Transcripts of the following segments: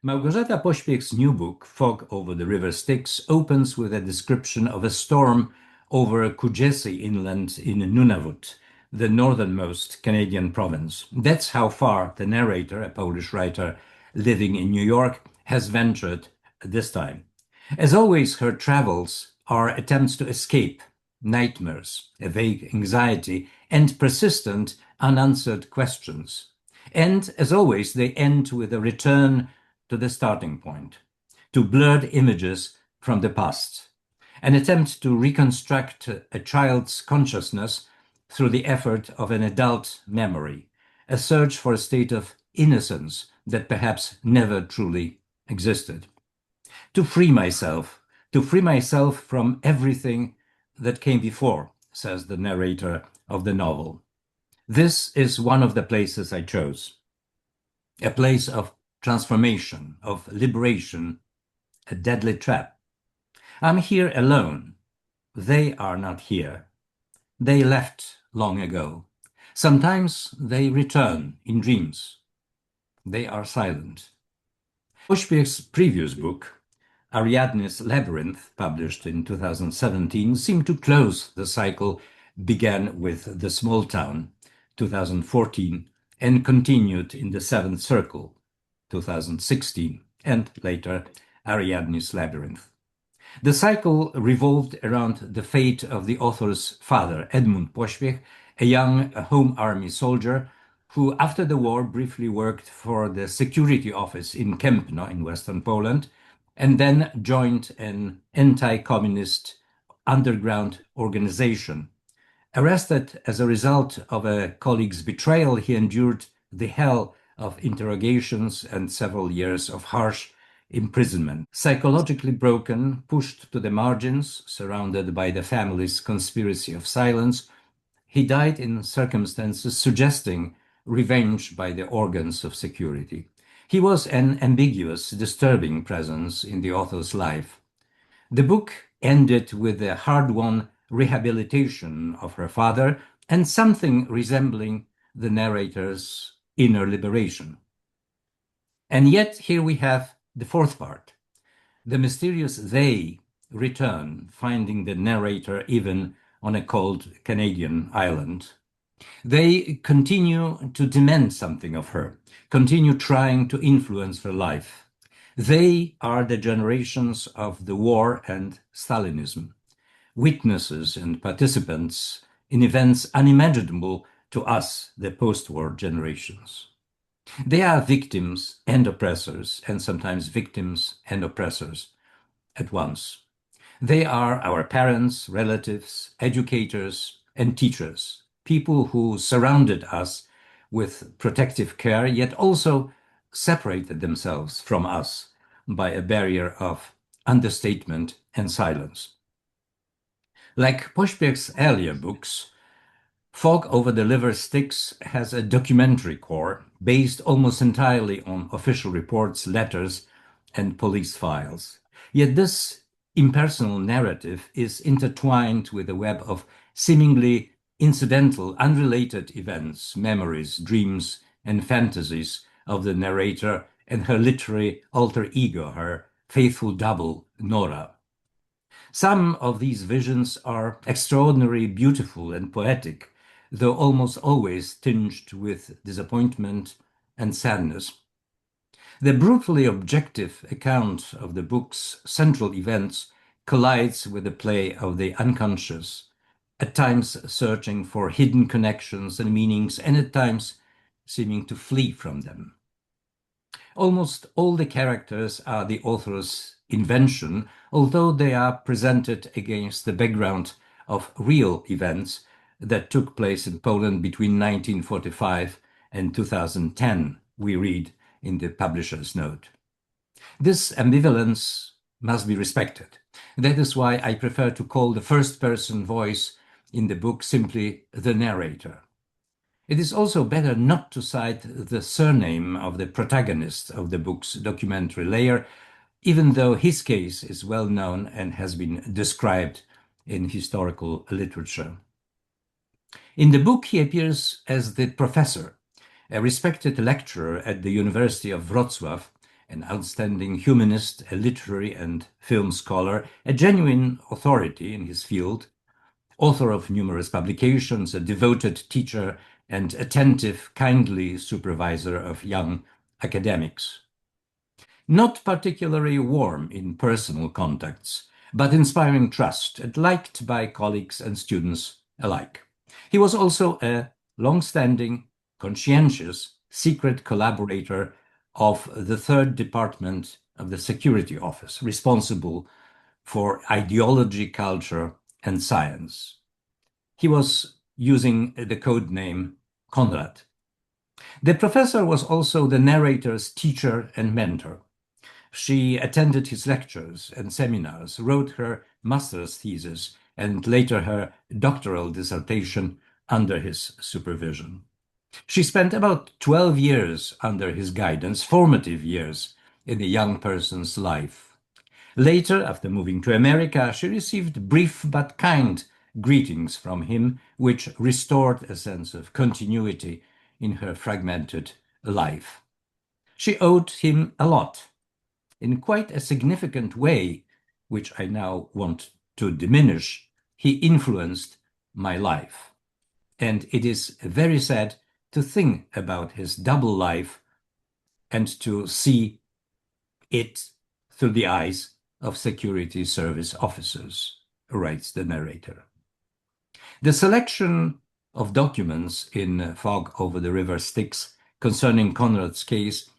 Małgorzata Pośpiech's new book, Fog over the River Styx, opens with a description of a storm over Kujesy Inland in Nunavut, the northernmost Canadian province. That's how far the narrator, a Polish writer living in New York, has ventured this time. As always, her travels are attempts to escape nightmares, a vague anxiety, and persistent unanswered questions. And, as always, they end with a return to the starting point, to blurred images from the past, an attempt to reconstruct a child's consciousness through the effort of an adult memory, a search for a state of innocence that perhaps never truly existed. To free myself from everything that came before, says the narrator of the novel. This is one of the places I chose, a place of transformation, of liberation, a deadly trap. I'm here alone. They are not here. They left long ago. Sometimes they return in dreams. They are silent. Pośpiech's previous book, Ariadne's Labyrinth, published in 2017, seemed to close the cycle began with The Small Town, 2014, and continued in The Seventh Circle, 2016, and later Ariadne's Labyrinth. The cycle revolved around the fate of the author's father, Edmund Pośpiech, a young Home Army soldier who, after the war, briefly worked for the security office in Kępno in western Poland, and then joined an anti-communist underground organization. Arrested as a result of a colleague's betrayal, he endured the hell of interrogations and several years of harsh imprisonment. Psychologically broken, pushed to the margins, surrounded by the family's conspiracy of silence, he died in circumstances suggesting revenge by the organs of security. He was an ambiguous, disturbing presence in the author's life. The book ended with the hard-won rehabilitation of her father and something resembling the narrator's inner liberation. And yet here we have the fourth part. The mysterious they return, finding the narrator even on a cold Canadian island. They continue to demand something of her, continue trying to influence her life. They are the generations of the war and Stalinism, witnesses and participants in events unimaginable to us, the post-war generations. They are victims and oppressors, and sometimes victims and oppressors at once. They are our parents, relatives, educators, and teachers, people who surrounded us with protective care, yet also separated themselves from us by a barrier of understatement and silence. Like Pośpiech's earlier books, Fog over the River Styx has a documentary core based almost entirely on official reports, letters, and police files. Yet this impersonal narrative is intertwined with a web of seemingly incidental, unrelated events, memories, dreams, and fantasies of the narrator and her literary alter ego, her faithful double, Nora. Some of these visions are extraordinarily beautiful and poetic, though almost always tinged with disappointment and sadness. The brutally objective account of the book's central events collides with the play of the unconscious, at times searching for hidden connections and meanings, and at times seeming to flee from them. Almost all the characters are the author's invention, although they are presented against the background of real events that took place in Poland between 1945 and 2010, we read in the publisher's note. This ambivalence must be respected. That is why I prefer to call the first-person voice in the book simply the narrator. It is also better not to cite the surname of the protagonist of the book's documentary layer, even though his case is well known and has been described in historical literature. In the book, he appears as the professor, a respected lecturer at the University of Wrocław, an outstanding humanist, a literary and film scholar, a genuine authority in his field, author of numerous publications, a devoted teacher, and attentive, kindly supervisor of young academics. Not particularly warm in personal contacts, but inspiring trust and liked by colleagues and students alike. He was also a long-standing, conscientious, secret collaborator of the third department of the Security Office, responsible for ideology, culture, and science. He was using the code name Konrad. The professor was also the narrator's teacher and mentor. She attended his lectures and seminars, wrote her master's thesis, and later her doctoral dissertation under his supervision. She spent about 12 years under his guidance, formative years in a young person's life. Later, after moving to America, she received brief but kind greetings from him, which restored a sense of continuity in her fragmented life. She owed him a lot, in quite a significant way, which I now want to diminish. He influenced my life. And it is very sad to think about his double life and to see it through the eyes of security service officers, writes the narrator. The selection of documents in Fog over the River Styx concerning Konrad's case,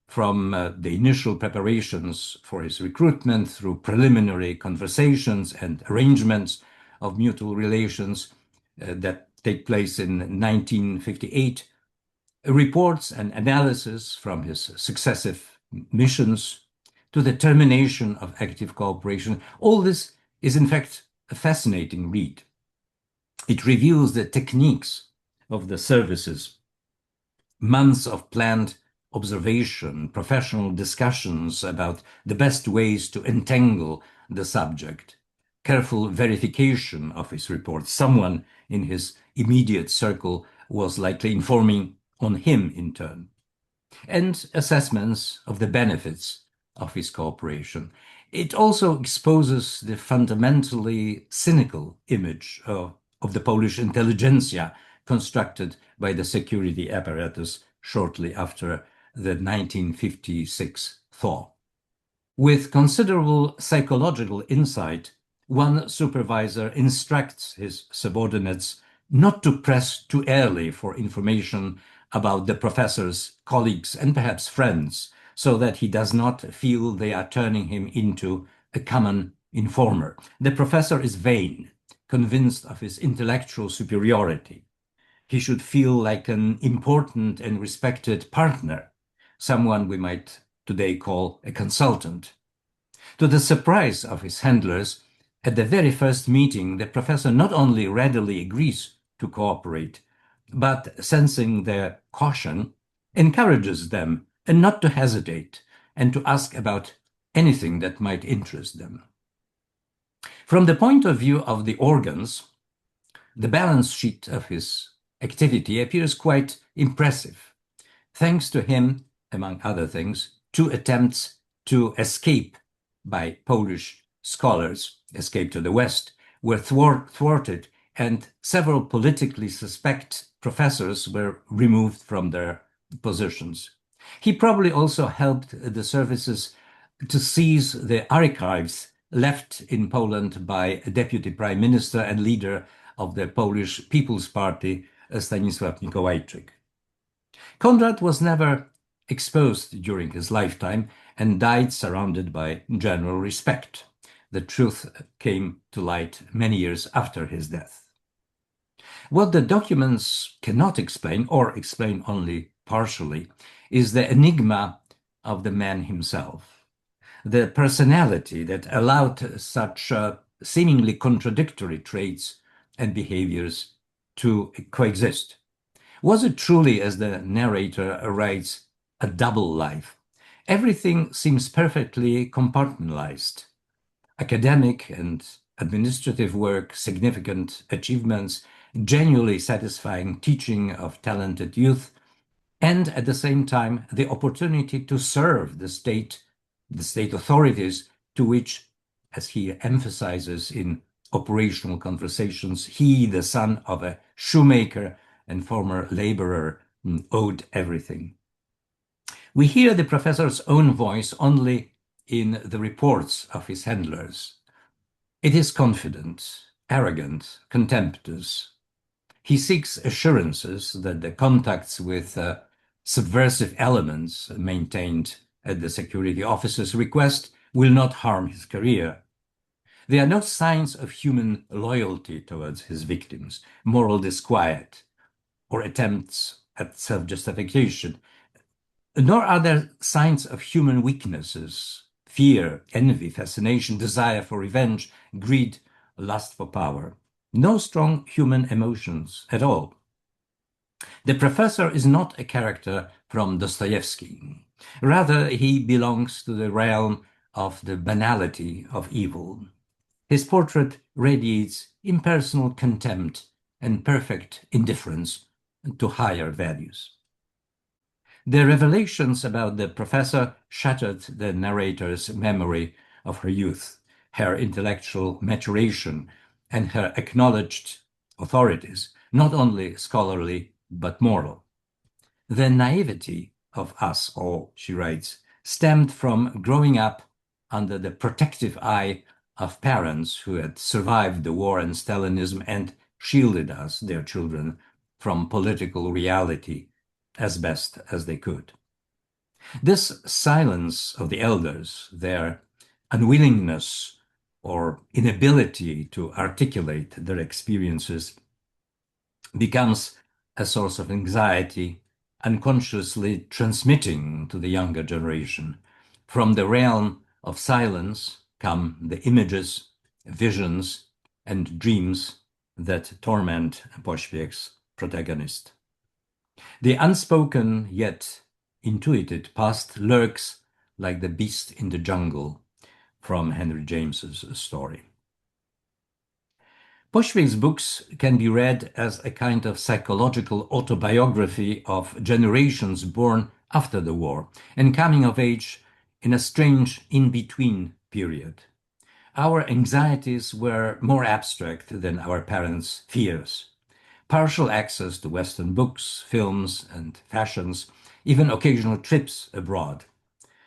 from the initial preparations for his recruitment through preliminary conversations and arrangements of mutual relations that take place in 1958, reports and analysis from his successive missions to the termination of active cooperation. All this is, in fact, a fascinating read. It reveals the techniques of the services, months of planned observation, professional discussions about the best ways to entangle the subject, careful verification of his report. Someone in his immediate circle was likely informing on him in turn, and assessments of the benefits of his cooperation. It also exposes the fundamentally cynical image of the Polish intelligentsia constructed by the security apparatus shortly after the 1956 thaw. With considerable psychological insight, one supervisor instructs his subordinates not to press too early for information about the professor's colleagues and perhaps friends, so that he does not feel they are turning him into a common informer. The professor is vain, convinced of his intellectual superiority. He should feel like an important and respected partner, someone we might today call a consultant. To the surprise of his handlers, at the very first meeting, the professor not only readily agrees to cooperate, but, sensing their caution, encourages them and not to hesitate and to ask about anything that might interest them. From the point of view of the organs, the balance sheet of his activity appears quite impressive. Thanks to him, among other things, 2 attempts to escape by Polish scholars, escape to the West, were thwarted, and several politically suspect professors were removed from their positions. He probably also helped the services to seize the archives left in Poland by a deputy prime minister and leader of the Polish People's Party, Stanisław Mikołajczyk. Konrad was never exposed during his lifetime and died surrounded by general respect. The truth came to light many years after his death. What the documents cannot explain, or explain only partially, is the enigma of the man himself, the personality that allowed such seemingly contradictory traits and behaviors to coexist. Was it truly, as the narrator writes, a double life? Everything seems perfectly compartmentalized. Academic and administrative work, significant achievements, genuinely satisfying teaching of talented youth, and at the same time the opportunity to serve the state authorities to which, as he emphasizes in operational conversations, he, the son of a shoemaker and former laborer, owed everything. We hear the professor's own voice only in the reports of his handlers. It is confident, arrogant, contemptuous. He seeks assurances that the contacts with subversive elements maintained at the security officer's request will not harm his career. There are no signs of human loyalty towards his victims, moral disquiet, or attempts at self-justification, nor are there signs of human weaknesses, fear, envy, fascination, desire for revenge, greed, lust for power. No strong human emotions at all. The professor is not a character from Dostoevsky. Rather, he belongs to the realm of the banality of evil. His portrait radiates impersonal contempt and perfect indifference to higher values. The revelations about the professor shattered the narrator's memory of her youth, her intellectual maturation, and her acknowledged authorities, not only scholarly but moral. The naivety of us all, she writes, stemmed from growing up under the protective eye of parents who had survived the war and Stalinism and shielded us, their children, from political reality as best as they could. This silence of the elders, their unwillingness or inability to articulate their experiences, becomes a source of anxiety, unconsciously transmitting to the younger generation. From the realm of silence come the images, visions, and dreams that torment Pośpiech's protagonist. The unspoken yet intuited past lurks like the beast in the jungle from Henry James's story. Pośpiech's books can be read as a kind of psychological autobiography of generations born after the war and coming of age in a strange in-between period. Our anxieties were more abstract than our parents' fears. Partial access to Western books, films, and fashions, even occasional trips abroad.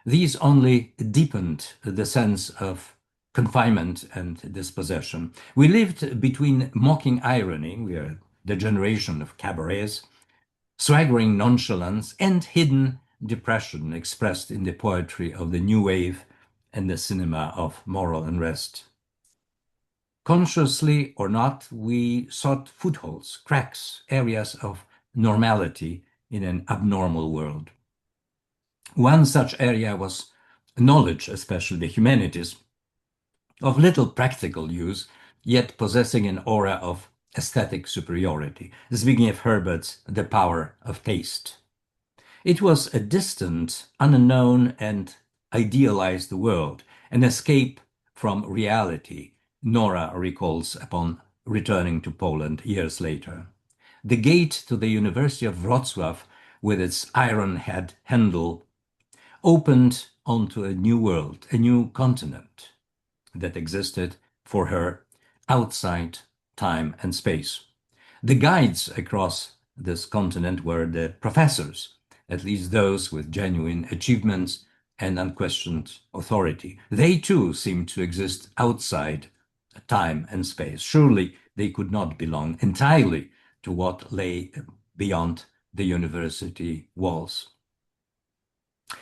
These only deepened the sense of confinement and dispossession. We lived between mocking irony, we are the generation of cabarets, swaggering nonchalance, and hidden depression expressed in the poetry of the new wave and the cinema of moral unrest. Consciously or not, we sought footholds, cracks, areas of normality in an abnormal world. One such area was knowledge, especially the humanities, of little practical use, yet possessing an aura of aesthetic superiority. Zbigniew Herbert's The Power of Taste. It was a distant, unknown, and idealized world, an escape from reality, Nora recalls upon returning to Poland years later. The gate to the University of Wrocław, with its iron head handle, opened onto a new world, a new continent that existed for her outside time and space. The guides across this continent were the professors, at least those with genuine achievements and unquestioned authority. They too seemed to exist outside time and space. Surely they could not belong entirely to what lay beyond the university walls.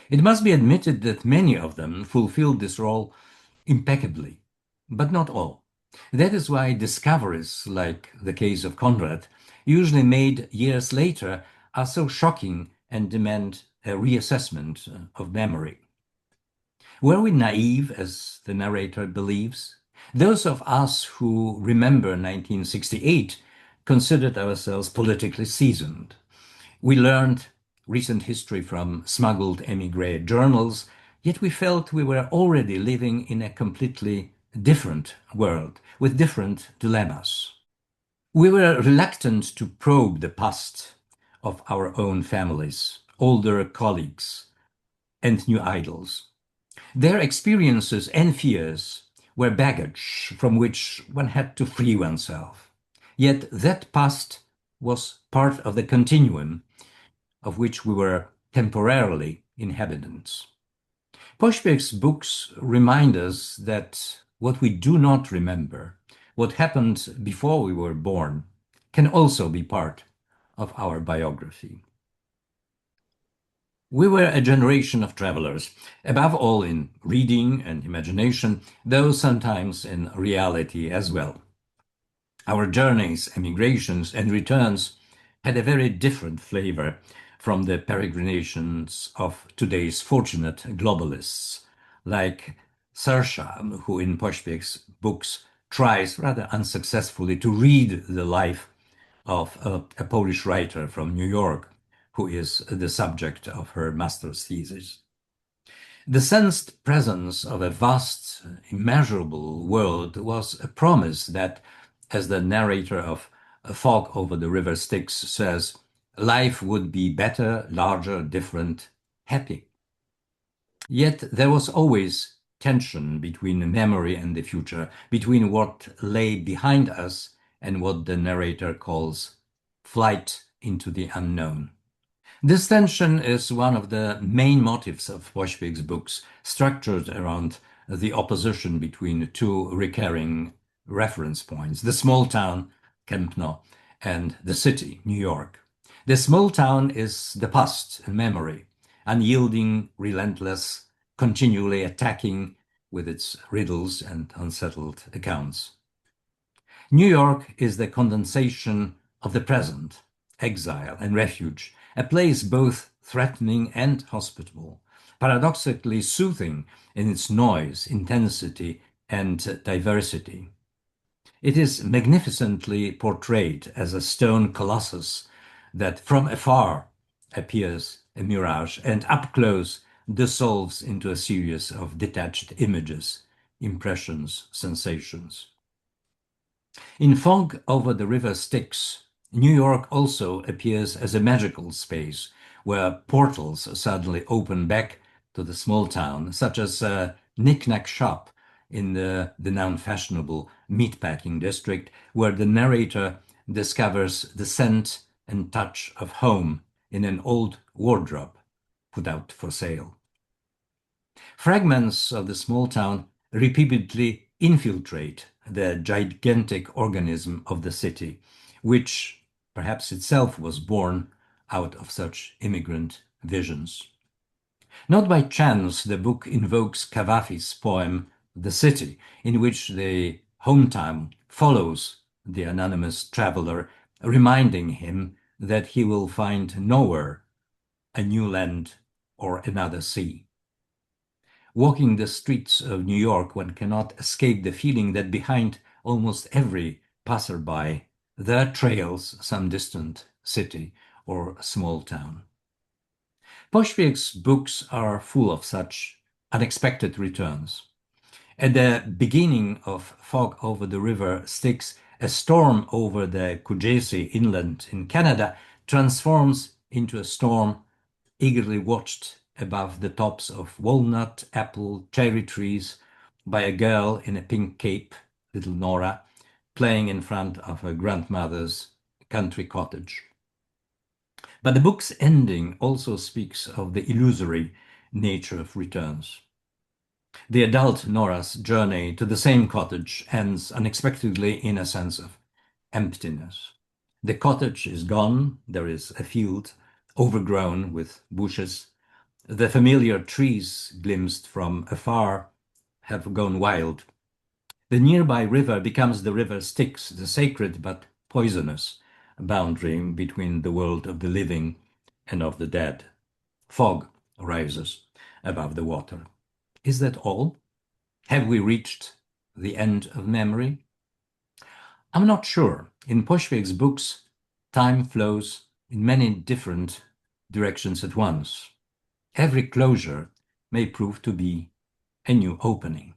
It must be admitted that many of them fulfilled this role impeccably, but not all. That is why discoveries, like the case of Konrad, usually made years later, are so shocking and demand a reassessment of memory. Were we naive, as the narrator believes? Those of us who remember 1968 considered ourselves politically seasoned. We learned recent history from smuggled émigré journals, yet we felt we were already living in a completely different world with different dilemmas. We were reluctant to probe the past of our own families, older colleagues, and new idols. Their experiences and fears were baggage from which one had to free oneself. Yet that past was part of the continuum of which we were temporarily inhabitants. Pośpiech's books remind us that what we do not remember, what happened before we were born, can also be part of our biography. We were a generation of travelers, above all in reading and imagination, though sometimes in reality as well. Our journeys, emigrations, and returns had a very different flavor from the peregrinations of today's fortunate globalists, like Sarsha, who in Pośpiech's books tries rather unsuccessfully to read the life of a Polish writer from New York, who is the subject of her master's thesis. The sensed presence of a vast, immeasurable world was a promise that, as the narrator of Fog over the River Styx says, life would be better, larger, different, happy. Yet there was always tension between memory and the future, between what lay behind us and what the narrator calls flight into the unknown. This tension is one of the main motives of Pośpiech's books, structured around the opposition between two recurring reference points, the small town, Kępno, and the city, New York. The small town is the past, a memory, unyielding, relentless, continually attacking with its riddles and unsettled accounts. New York is the condensation of the present, exile and refuge, a place both threatening and hospitable, paradoxically soothing in its noise, intensity, and diversity. It is magnificently portrayed as a stone colossus that from afar appears a mirage and up close dissolves into a series of detached images, impressions, sensations. In Fog over the River Styx, New York also appears as a magical space where portals suddenly open back to the small town, such as a knick-knack shop in the now fashionable meatpacking district, where the narrator discovers the scent and touch of home in an old wardrobe put out for sale. Fragments of the small town repeatedly infiltrate the gigantic organism of the city, which perhaps itself was born out of such immigrant visions. Not by chance, the book invokes Cavafy's poem The City, in which the hometown follows the anonymous traveler, reminding him that he will find nowhere a new land or another sea. Walking the streets of New York, one cannot escape the feeling that behind almost every passerby there trails some distant city or small town. Pośpiech's books are full of such unexpected returns. At the beginning of Fog over the River Styx, a storm over the Kujacy inland in Canada transforms into a storm eagerly watched above the tops of walnut, apple, cherry trees by a girl in a pink cape, little Nora, playing in front of her grandmother's country cottage. But the book's ending also speaks of the illusory nature of returns. The adult Nora's journey to the same cottage ends unexpectedly in a sense of emptiness. The cottage is gone, there is a field overgrown with bushes. The familiar trees glimpsed from afar have gone wild. The nearby river becomes the River Styx, the sacred but poisonous boundary between the world of the living and of the dead. Fog rises above the water. Is that all? Have we reached the end of memory? I'm not sure. In Pośpiech's books, time flows in many different directions at once. Every closure may prove to be a new opening.